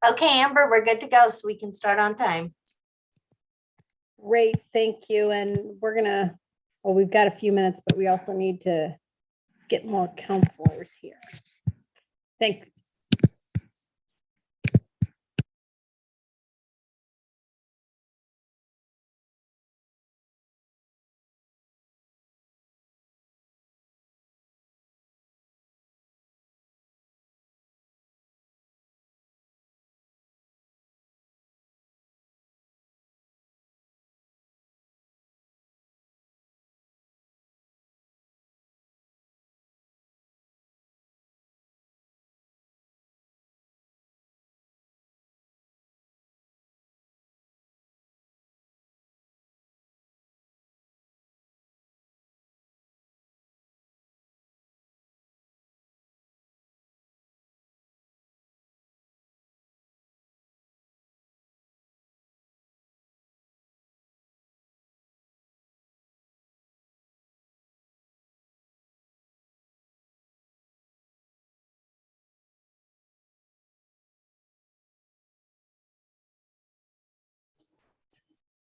Okay, Amber, we're good to go, so we can start on time. Great, thank you. And we're gonna, well, we've got a few minutes, but we also need to get more counselors here. Thank you.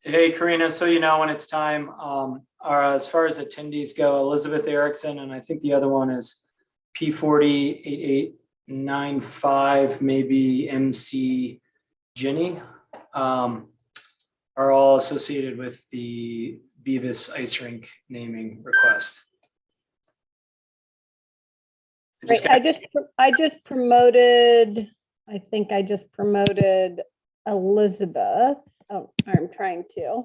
Hey, Karina, so when it's time, as far as attendees go, Elizabeth Erickson, and I think the other one is P408895, maybe MC Jenny, are all associated with the Beavis Ice Rink naming request. Great. I just promoted, I think I just promoted Elizabeth. Oh, I'm trying to.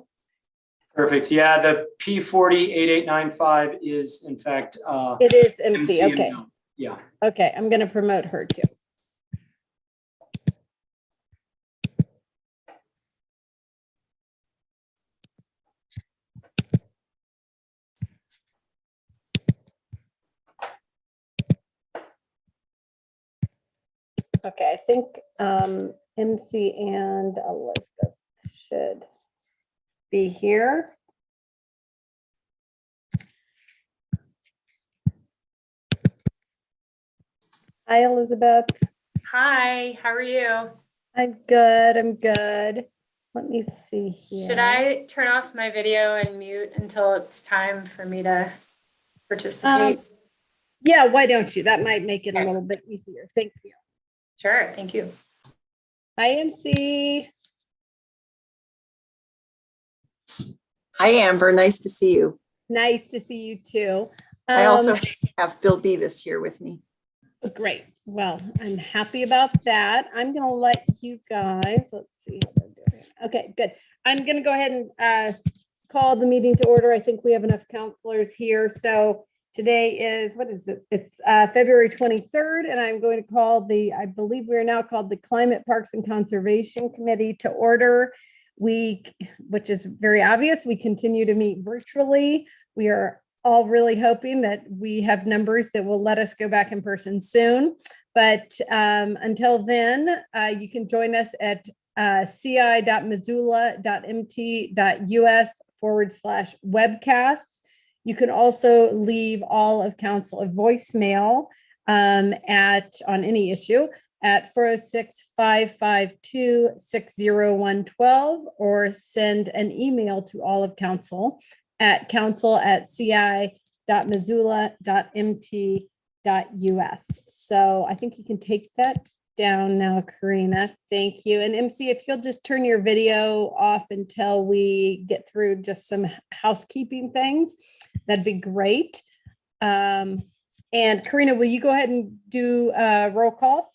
Perfect. Yeah, the P408895 is in fact It is MC. MC Okay. Yeah. Okay, I'm going to promote her too. Okay, I think MC and Elizabeth should be here. Hi, Elizabeth. Hi, how are you? I'm good. I'm good. Let me see here. Should I turn off my video and mute until it's time for me to participate? Yeah, why don't you? That might make it a Okay. little bit easier. Thank you. Sure, thank you. Hi, MC. Hi, Amber. Nice to see you. Nice to see you too. I also have Bill Beavis here with me. Great. Well, I'm happy about that. I'm going to let you guys, let's see how they're doing. Okay, good. I'm going to go ahead and call the meeting to order. I think we have enough counselors here. So today is, what is it? It's February 23rd, and I'm going to call I believe we are now called the Climate Parks and Conservation Committee to order. Which is very obvious, we continue to meet virtually. We are all really hoping that we have numbers that will let us go back in person soon. But until then, you can join us at ci.missoula.mt.us/webcasts. You can also leave all of council a voicemail on any issue at 406-552-60112, or send an email to all of council at council@ci.missoula.mt.us. So I think you can take that down now, Karina. Thank you. And MC, if you'll just turn your video off until we get through just some housekeeping things, that'd be great. And Karina, will you go ahead and do a roll call?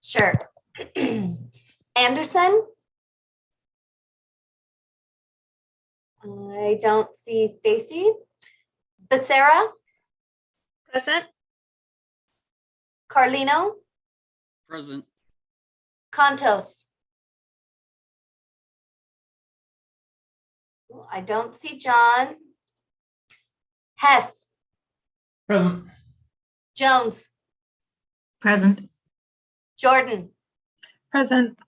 Sure. Anderson? I don't see Stacy. Becerra? Present? Carlino? Present. Contos? I don't see John. Hess? Present. Jones? Present. Jordan? Present.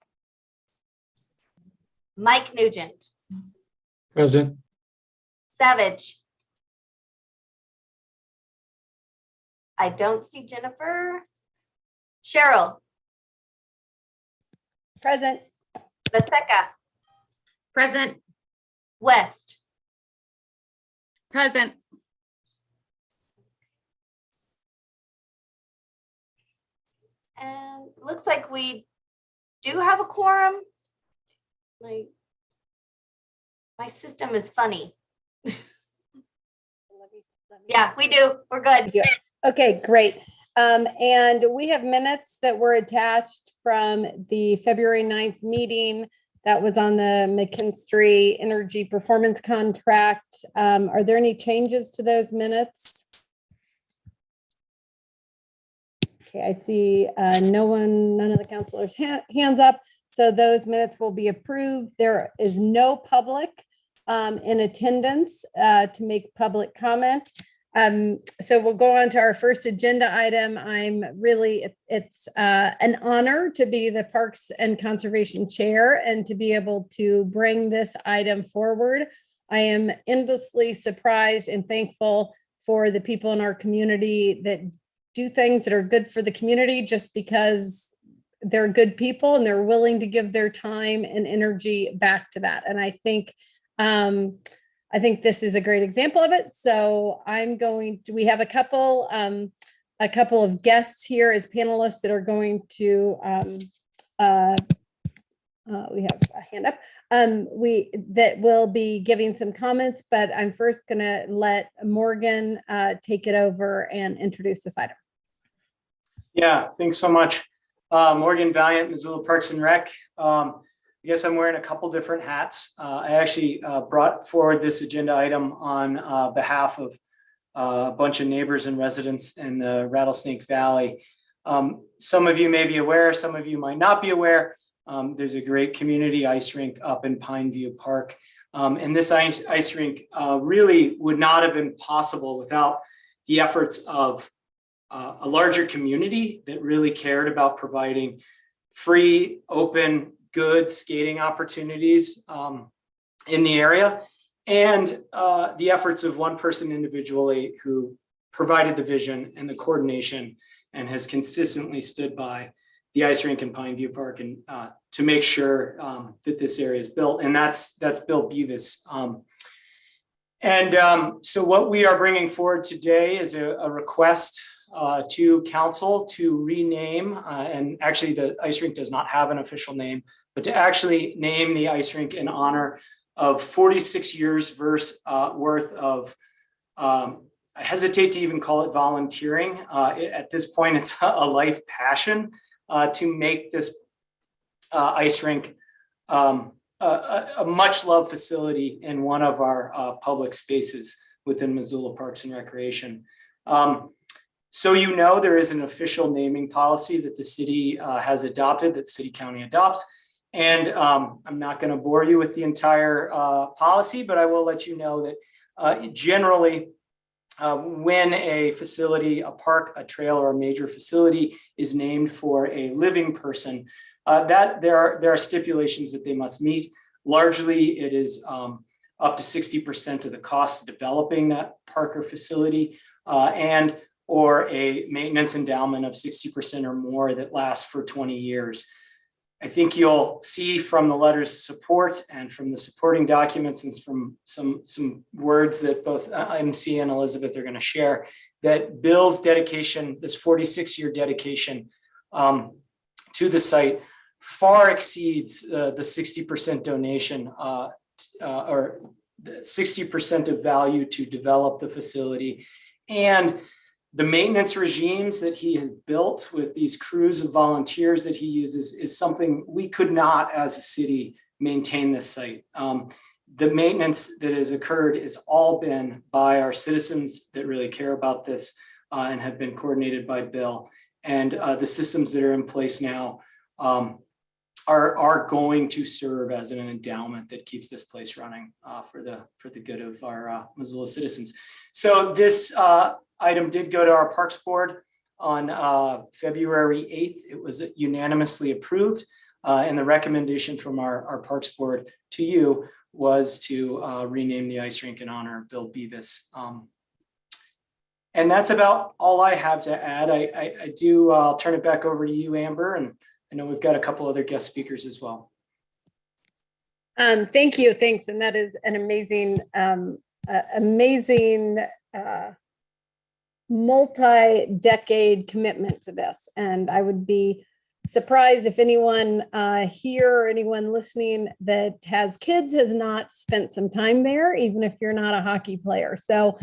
Mike Nugent? Present. Savage? I don't see Jennifer. Cheryl, Present. Vaseka, Present. West, Present. and it looks like we do have a quorum. My system is funny. Yeah, we do. We're good. Okay, great. And we have minutes that were attached from the February 9th meeting that was on the McKinstry Energy Performance Contract. Are there any changes to those minutes? Okay, I see none of the counselors' hands up. So those minutes will be approved. There is no public in attendance to make public comment. So we'll go on to our first agenda item. It's an honor to be the Parks and Conservation Chair and to be able to bring this item forward. I am endlessly surprised and thankful for the people in our community that do things that are good for the community just because they're good people and they're willing to give their time and energy back to that. And I think this is a great example of it. So we have a couple of guests here as panelists that are going to, we have a hand up. That will be giving some comments, but I'm first gonna let Morgan take it over and introduce this item. Yeah, thanks so much. Morgan Valiant, Missoula Parks and Rec. I guess I'm wearing a couple different hats. I actually brought forward this agenda item on behalf of a bunch of neighbors and residents in the Rattlesnake Valley. Some of you may be aware, some of you might not be aware. There's a great community ice rink up in Pineview Park. And this ice rink really would not have been possible without the efforts of a larger community that really cared about providing free, open, good skating opportunities in the area, and the efforts of one person individually who provided the vision and the coordination and has consistently stood by the ice rink in Pineview Park and to make sure that this area is built, and that's Bill Beavis. So what we are bringing forward today is a request to council to rename, and actually the ice rink does not have an official name, but to actually name the ice rink in honor of 46 years worth of, I hesitate to even call it volunteering. At this point, it's a life passion to make this ice rink a much loved facility in one of our public spaces within Missoula Parks and Recreation. So there is an official naming policy that the city has adopted, that city county adopts. And I'm not going to bore you with the entire policy, but I will let you know that generally when a facility, a park, a trail, or a major facility is named for a living person, that there are stipulations that they must meet. Largely, it is up to 60% of the cost of developing that park or facility, or a maintenance endowment of 60% or more that lasts for 20 years. I think you'll see from the letters of support and from the supporting documents and from some words that both MC and Elizabeth are going to share, that Bill's dedication, this 46-year dedication to the site, far exceeds the 60% donation or the 60% of value to develop the facility. And the maintenance regimes that he has built with these crews of volunteers that he uses is something we could not, as a city, maintain this site. The maintenance that has occurred has all been by our citizens that really care about this and have been coordinated by Bill. And the systems that are in place now are going to serve as an endowment that keeps this place running for the good of our Missoula citizens. So this item did go to our Parks Board on February 8th. It was unanimously approved. And the recommendation from our Parks Board to you was to rename the ice rink in honor of Bill Beavis. And that's about all I have to add. I'll turn it back over to you, Amber, and I know we've got a couple other guest speakers as well. Thank you. Thanks. And that is an amazing multi-decade commitment to this. And I would be surprised if anyone here or anyone listening that has kids has not spent some time there, even if you're not a hockey player. So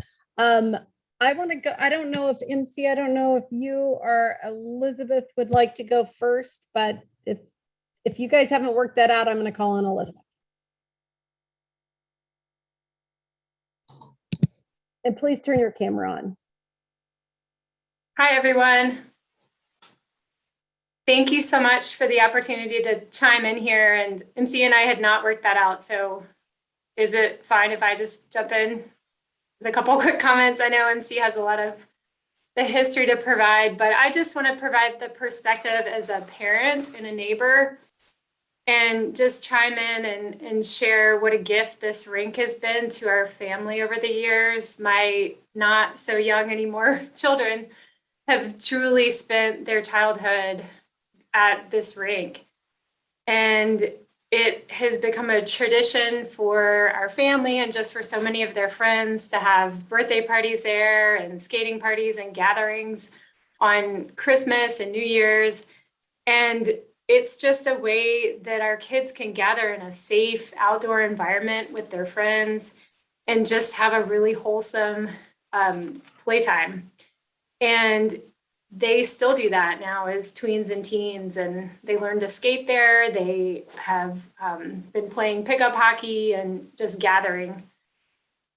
I want to go. I don't know if MC, I don't know if you or Elizabeth would like to go first, but if you guys haven't worked that out, I'm going to call on Elizabeth. And please turn your camera on. Hi, everyone. Thank you so much for the opportunity to chime in here. And MC and I had not worked that out. So is it fine if I just jump in with a couple quick comments? I know MC has a lot of the history to provide, but I just want to provide the perspective as a parent and a neighbor and just chime in and share what a gift this rink has been to our family over the years. My not so young anymore children have truly spent their childhood at this rink. And it has become a tradition for our family and just for so many of their friends to have birthday parties there and skating parties and gatherings on Christmas and New Year's. And it's just a way that our kids can gather in a safe outdoor environment with their friends and just have a really wholesome playtime. And they still do that now as tweens and teens, and they learn to skate there. They have been playing pickup hockey and just gathering.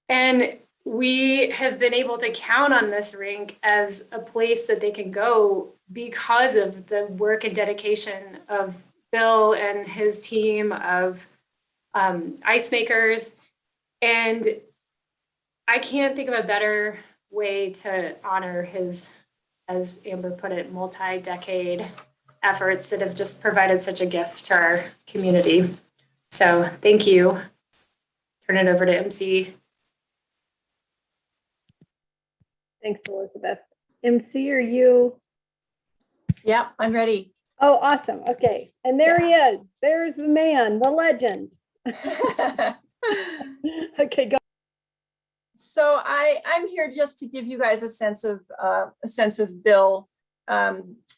And we have been able to count on this rink as a place that they can go because of the work and dedication of Bill and his team of ice makers. And I can't think of a better way to honor his, as Amber put it, multi-decade efforts that have just provided such a gift to our community. So thank you. Turn it over to MC. Thanks, Elizabeth. MC, are you? Yeah, I'm ready. Oh, awesome. Okay. And there he is. There's the man, the legend. Okay, go. So I'm here just to give you guys a sense of Bill.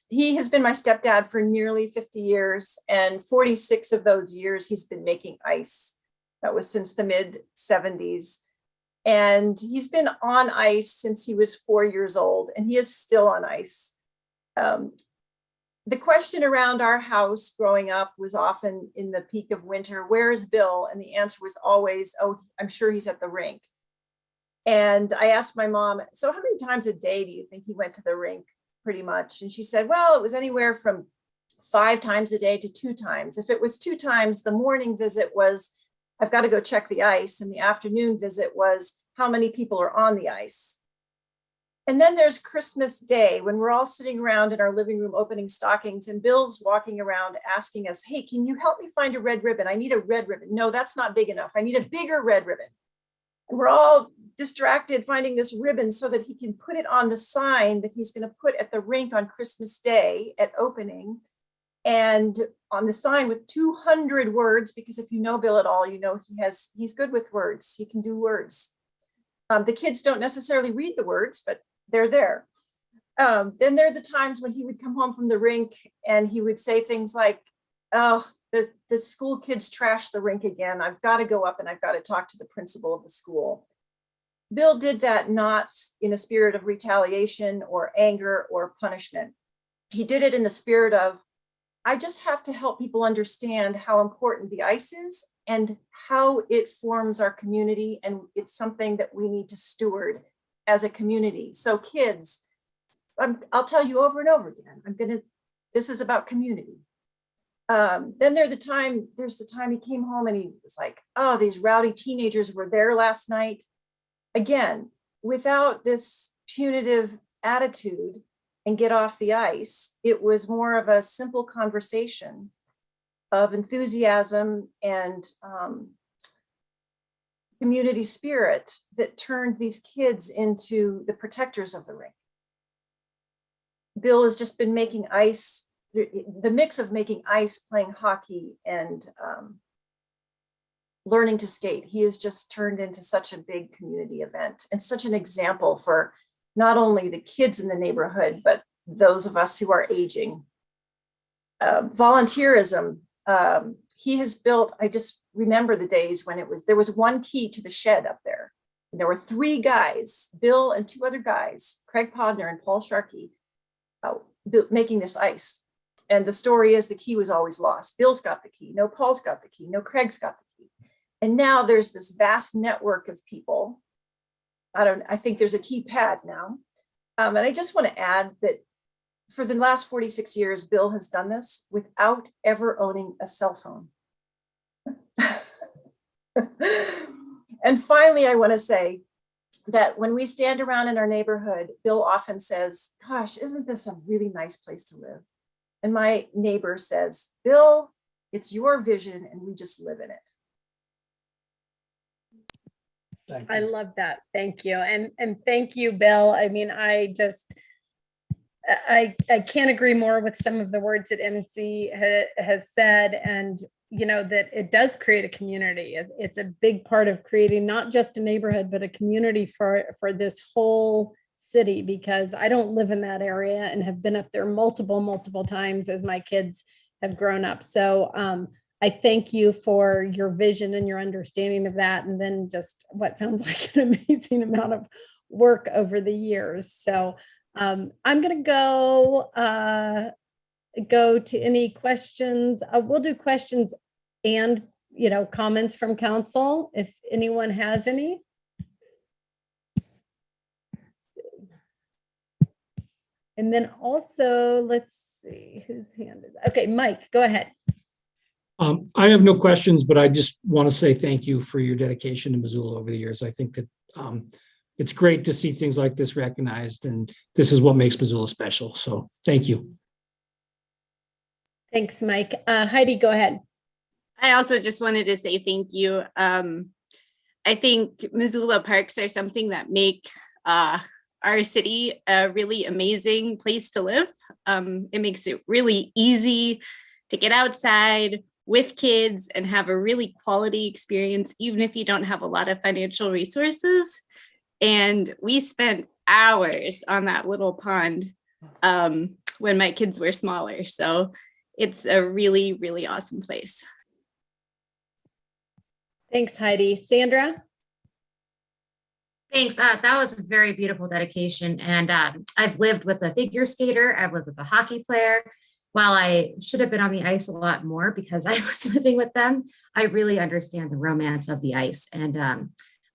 He has been my stepdad for nearly 50 years, and 46 of those years he's been making ice. That was since the mid 70s. And he's been on ice since he was 4 years old, and he is still on ice. The question around our house growing up was often in the peak of winter, where is Bill? And the answer was always, oh, I'm sure he's at the rink. And I asked my mom, so how many times a day do you think he went to the rink? Pretty much. And she said, well, it was anywhere from 5 times a day to 2 times. If it was 2 times, the morning visit was, I've got to go check the ice. And the afternoon visit was, how many people are on the ice? And then there's Christmas Day when we're all sitting around in our living room opening stockings, and Bill's walking around asking us, hey, can you help me find a red ribbon? I need a red ribbon. No, that's not big enough. I need a bigger red ribbon. And we're all distracted finding this ribbon so that he can put it on the sign that he's going to put at the rink on Christmas Day at opening. And on the sign with 200 words, because if you know Bill at all, you know he's good with words. He can do words. The kids don't necessarily read the words, but they're there. Then there are the times when he would come home from the rink and he would say things like, oh, the school kids trashed the rink again. I've got to go up and I've got to talk to the principal of the school. Bill did that not in a spirit of retaliation or anger or punishment. He did it in the spirit of, I just have to help people understand how important the ice is and how it forms our community. And it's something that we need to steward as a community. So kids, I'll tell you over and over again, this is about community. Then there's the time he came home and he was like, oh, these rowdy teenagers were there last night. Again, without this punitive attitude and get off the ice, it was more of a simple conversation of enthusiasm and community spirit that turned these kids into the protectors of the rink. Bill has just been making ice, the mix of making ice, playing hockey, and learning to skate. He has just turned into such a big community event and such an example for not only the kids in the neighborhood, but those of us who are aging. Volunteerism, he has built, I just remember the days when there was one key to the shed up there. And there were 3 guys, Bill and 2 other guys, Craig Podner and Paul Sharkey, making this ice. And the story is the key was always lost. Bill's got the key. No, Paul's got the key. No, Craig's got the key. And now there's this vast network of people. I think there's a keypad now. And I just want to add that for the last 46 years, Bill has done this without ever owning a cell phone. And finally, I want to say that when we stand around in our neighborhood, Bill often says, gosh, isn't this a really nice place to live? And my neighbor says, Bill, it's your vision and we just live in it. Thank I you. love that. Thank you. And thank you, Bill. I mean, I can't agree more with some of the words that MC has said, and you know, that it does create a community. It's a big part of creating not just a neighborhood, but a community for this whole city, because I don't live in that area and have been up there multiple times as my kids have grown up. So I thank you for your vision and your understanding of that. And then just what sounds like an amazing amount of work over the years. So I'm going to go to any questions. We'll do questions and, you know, comments from council if anyone has any. And then also, let's see whose hand is. Okay, Mike, go ahead. I have no questions, but I just want to say thank you for your dedication to Missoula over the years. I think that it's great to see things like this recognized, and this is what makes Missoula special. So thank you. Thanks, Mike. Heidi, go ahead. I also just wanted to say thank you. I think Missoula parks are something that make our city a really amazing place to live. It makes it really easy to get outside with kids and have a really quality experience, even if you don't have a lot of financial resources. And we spent hours on that little pond when my kids were smaller. So it's a really, really awesome place. Thanks, Heidi. Sandra? Thanks. That was a very beautiful dedication. And I've lived with a figure skater. I've lived with a hockey player. While I should have been on the ice a lot more because I was living with them, I really understand the romance of the ice. And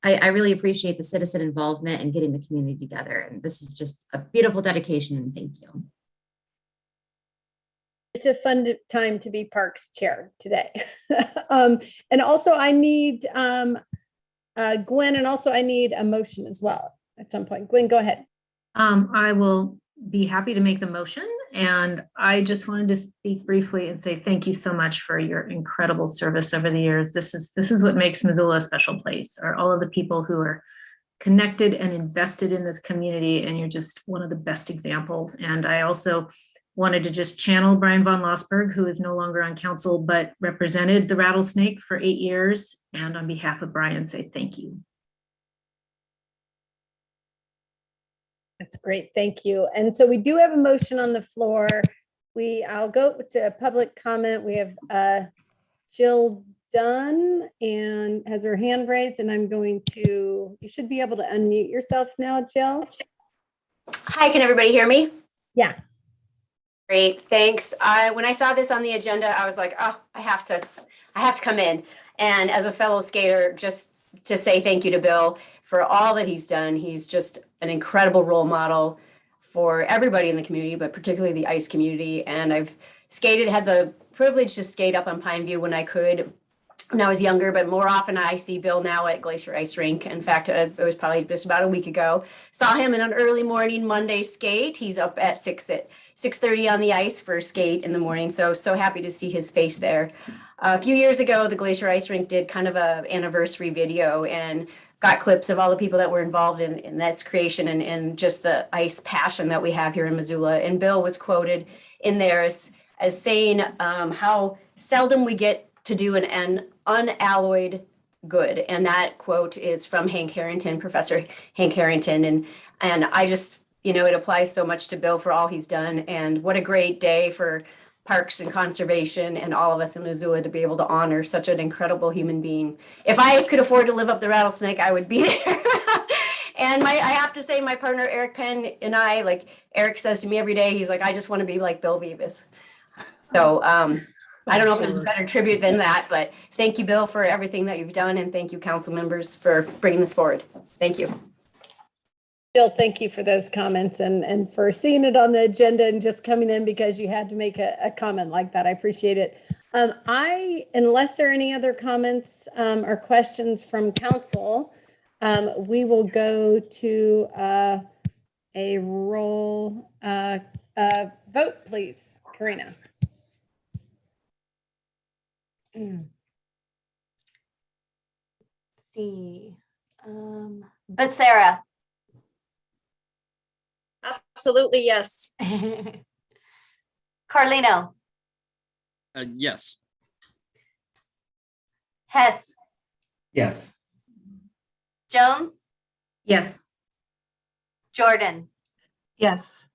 I really appreciate the citizen involvement and getting the community together. And this is just a beautiful dedication, and thank you. It's a fun time to be Parks Chair today. And also I need Gwen, and also I need a motion as well at some point. Gwen, go ahead. I will be happy to make the motion. And I just wanted to speak briefly and say thank you so much for your incredible service over the years. This is what makes Missoula a special place, are all of the people who are connected and invested in this community. And you're just one of the best examples. And I also wanted to just channel Brian von Lossberg, who is no longer on council, but represented the Rattlesnake for 8 years. And on behalf of Brian, say thank you. That's great. Thank you. And so we do have a motion on the floor. I'll go to public comment. We have Jill Dunn and has her hand raised, and I'm going to, you should be able to unmute yourself now, Jill. Hi, can everybody hear me? Yeah. Great, thanks. When I saw this on the agenda, I was like, oh, I have to come in. And as a fellow skater, just to say thank you to Bill for all that he's done. He's just an incredible role model for everybody in the community, but particularly the ice community. And I've had the privilege to skate up on Pine View when I could, when I was younger, but more often I see Bill now at Glacier Ice Rink. In fact, it was probably just about a week ago. Saw him in an early morning Monday skate. He's up at 6:30 on the ice for skate in the morning. So happy to see his face there. a few years ago, the Glacier Ice Rink did kind of a anniversary video and got clips of all the people that were involved in that's creation and just the ice passion that we have here in Missoula. And Bill was quoted in there as saying how seldom we get to do an unalloyed good. And that quote is from Hank Harrington, Professor Hank Harrington. And I just, it applies so much to Bill for all he's done. And what a great day for Parks and Conservation and all of us in Missoula to be able to honor such an incredible human being. If I could afford to live up the Rattlesnake, I would be there. And I have to say, my partner Eric Penn and I, like Eric says to me every day, he's like, I just want to be like Bill Beavis. So I don't know if there's a better tribute than that, but thank you, Bill, for everything that you've done, and thank you, council members, for bringing this forward. Thank you. Bill, thank you for those comments and for seeing it on the agenda and just coming in because you had to make a comment like that. I appreciate it. Unless there are any other comments or questions from council, we will go to a roll vote, please. Karina. See. Becerra. Absolutely, yes. Carlino. Yes. Hess. Yes. Jones. Yes. Jordan. Yes.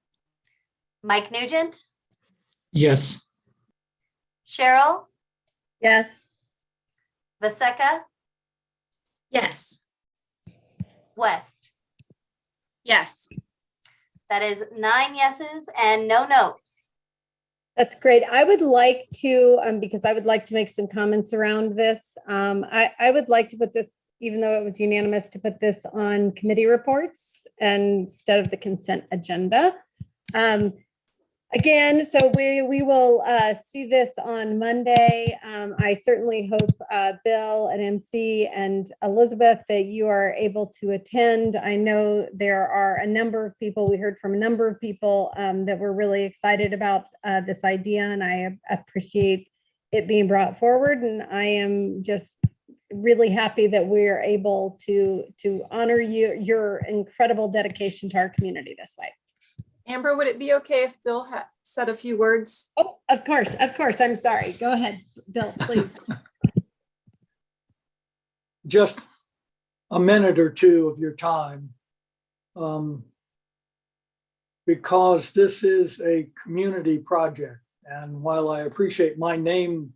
Mike Nugent. Yes. Cheryl. Yes. Vaseka. Yes. West. Yes. That is 9 yeses and no no's. That's great. I would like to, because I would like to make some comments around this. I would like to put this, even though it was unanimous, to put this on committee reports instead of the consent agenda. Again, so we will see this on Monday. I certainly hope Bill and MC and Elizabeth that you are able to attend. I know there are a number of people, we heard from a number of people that were really excited about this idea, and I appreciate it being brought forward. And I am just really happy that we are able to honor your incredible dedication to our community this way. Amber, would it be okay if Bill said a few words? Oh, of course. I'm sorry. Go ahead, Bill, please. Just a minute or two of your time, because this is a community project. And while I appreciate my name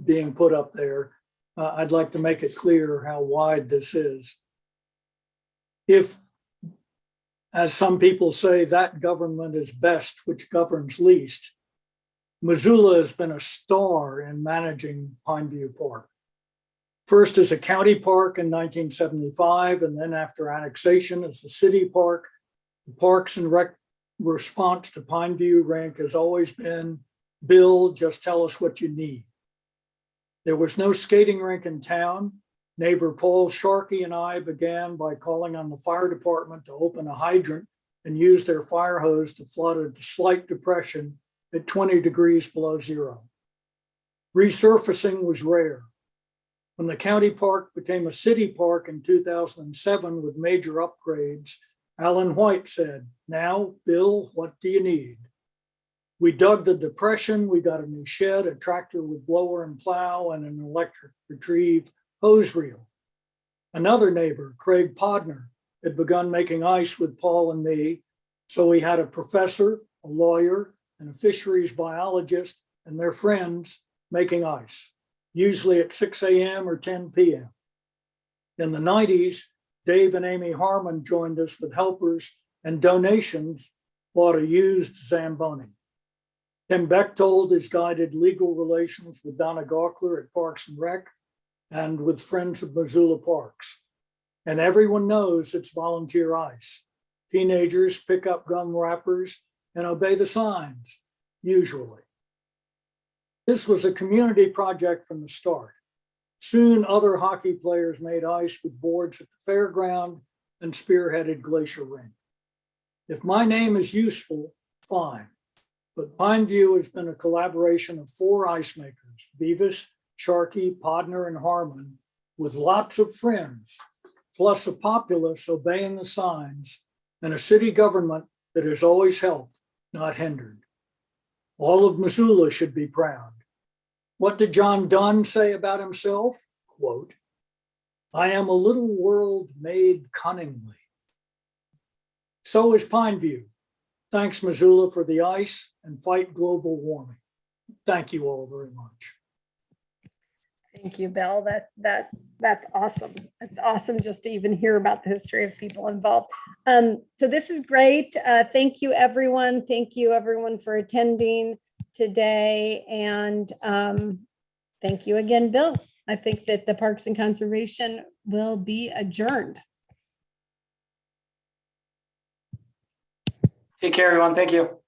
being put up there, I'd like to make it clear how wide this is. If, as some people say, that government is best which governs least, Missoula has been a star in managing Pineview Park. First as a county park in 1975, and then after annexation as a city park. The Parks and Rec response to Pineview Rink has always been, Bill, just tell us what you need. There was no skating rink in town. Neighbor Paul Sharkey and I began by calling on the fire department to open a hydrant and use their fire hose to flood a slight depression at 20 degrees below zero. Resurfacing was rare. When the county park became a city park in 2007 with major upgrades, Alan White said, now, Bill, what do you need? We dug the depression, we got a new shed, a tractor with blower and plow, and an electric retrieve hose reel. Another neighbor, Craig Podner, had begun making ice with Paul and me, so we had a professor, a lawyer, and a fisheries biologist and their friends making ice, usually at 6 a.m. or 10 p.m. In the 90s, Dave and Amy Harmon joined us with helpers and donations, bought a used Zamboni. Tim Bechtold has guided legal relations with Donna Gawkler at Parks and Rec and with Friends of Missoula Parks. And everyone knows it's volunteer ice. Teenagers pick up gum wrappers and obey the signs, usually. This was a community project from the start. Soon other hockey players made ice with boards at the fairground and spearheaded Glacier Rink. If my name is useful, fine. But Pine View has been a collaboration of 4 ice makers, Beavis, Sharkey, Podner, and Harmon, with lots of friends, plus a populace obeying the signs and a city government that has always helped, not hindered. All of Missoula should be proud. What did John Donne say about himself? Quote, "I am a little world made cunningly." So is Pine View. Thanks, Missoula, for the ice and fight global warming. Thank you all very much. Thank you, Bill. That's awesome. It's awesome just to even hear about the history of people involved. So this is great. Thank you, everyone. Thank you, everyone, for attending today. And thank you again, Bill. I think that the Parks and Conservation will be adjourned. Take care, everyone. Thank you.